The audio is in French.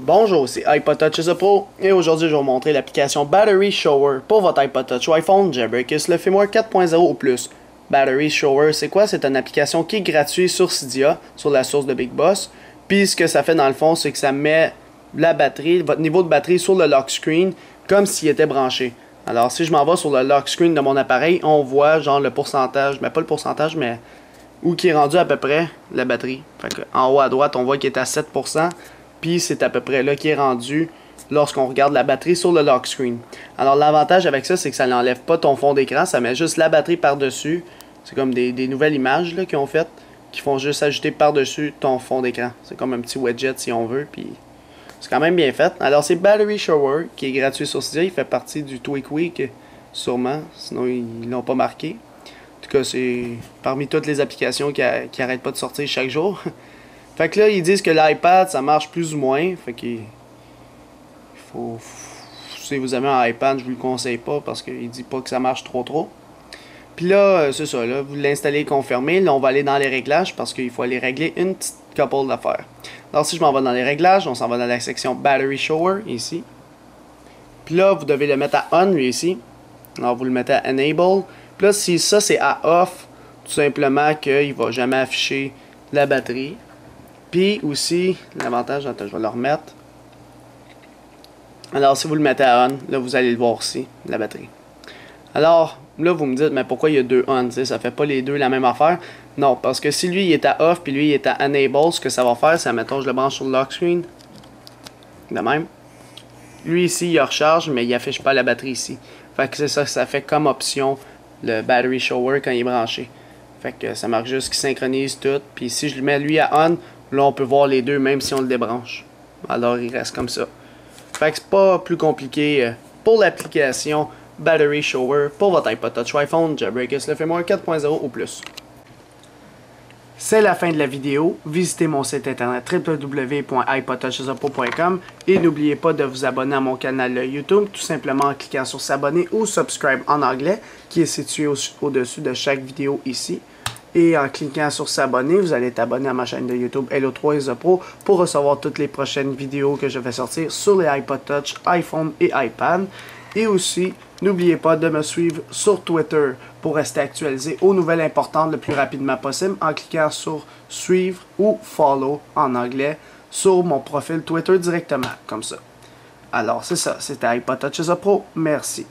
Bonjour, c'est iPod Touch Pro et aujourd'hui je vais vous montrer l'application Battery Shower pour votre iPod Touch ou iPhone Jailbreakers le firmware 4.0 ou plus. Battery Shower, c'est quoi? C'est une application qui est gratuite sur Cydia, sur la source de Big Boss. Puis ce que ça fait dans le fond, c'est que ça met la batterie, votre niveau de batterie sur le lock screen comme s'il était branché. Alors si je m'en vais sur le lock screen de mon appareil, on voit genre le pourcentage, mais pas le pourcentage, mais où qui est rendu à peu près la batterie. Fait que, en haut à droite, on voit qu'il est à 7%. Puis c'est à peu près là qui est rendu lorsqu'on regarde la batterie sur le lock screen. Alors l'avantage avec ça, c'est que ça n'enlève pas ton fond d'écran, ça met juste la batterie par-dessus. C'est comme des nouvelles images qu'ils ont faites, qui font juste ajouter par-dessus ton fond d'écran. C'est comme un petit widget si on veut, puis c'est quand même bien fait. Alors c'est Battery Shower, qui est gratuit sur Cydia, il fait partie du Tweak Week, sûrement, sinon ils l'ont pas marqué. En tout cas, c'est parmi toutes les applications qui arrêtent pas de sortir chaque jour. Fait que là, ils disent que l'iPad, ça marche plus ou moins. Fait qu'il faut... Si vous avez un iPad, je vous le conseille pas parce qu'il dit pas que ça marche trop. Puis là, c'est ça, là, vous l'installez confirmé. Là, on va aller dans les réglages parce qu'il faut aller régler une petite couple d'affaires. Alors, si je m'en vais dans les réglages, on s'en va dans la section Battery Shower, ici. Puis là, vous devez le mettre à On, lui, ici. Alors, vous le mettez à Enable. Puis là, si ça, c'est à Off, tout simplement qu'il va jamais afficher la batterie. Puis aussi, l'avantage, attends, je vais le remettre. Alors, si vous le mettez à on, là, vous allez le voir ici, la batterie. Alors, là, vous me dites, mais pourquoi il y a deux on, ça fait pas les deux la même affaire? Non, parce que si lui, il est à off, puis lui, il est à enable, ce que ça va faire, c'est, mettons, je le branche sur le lock screen. De même. Lui, ici, il recharge, mais il affiche pas la batterie ici. Fait que c'est ça, ça fait comme option, le battery shower quand il est branché. Fait que ça marque juste qu'il synchronise tout. Puis si je le mets lui à on, là, on peut voir les deux, même si on le débranche. Alors, il reste comme ça. Fait que c'est pas plus compliqué pour l'application Battery Shower pour votre iPod Touch ou iPhone Jailbreakers le firmware 4.0 ou plus. C'est la fin de la vidéo. Visitez mon site internet www.ipodtouchesupro.com et n'oubliez pas de vous abonner à mon canal YouTube, tout simplement en cliquant sur s'abonner ou subscribe en anglais, qui est situé au-dessus de chaque vidéo ici. Et en cliquant sur s'abonner, vous allez être abonné à ma chaîne de YouTube Hello3isthepro pour recevoir toutes les prochaines vidéos que je vais sortir sur les iPod Touch, iPhone et iPad. Et aussi, n'oubliez pas de me suivre sur Twitter pour rester actualisé aux nouvelles importantes le plus rapidement possible en cliquant sur suivre ou follow en anglais sur mon profil Twitter directement, comme ça. Alors c'est ça, c'était iPod Touch Pro. Merci.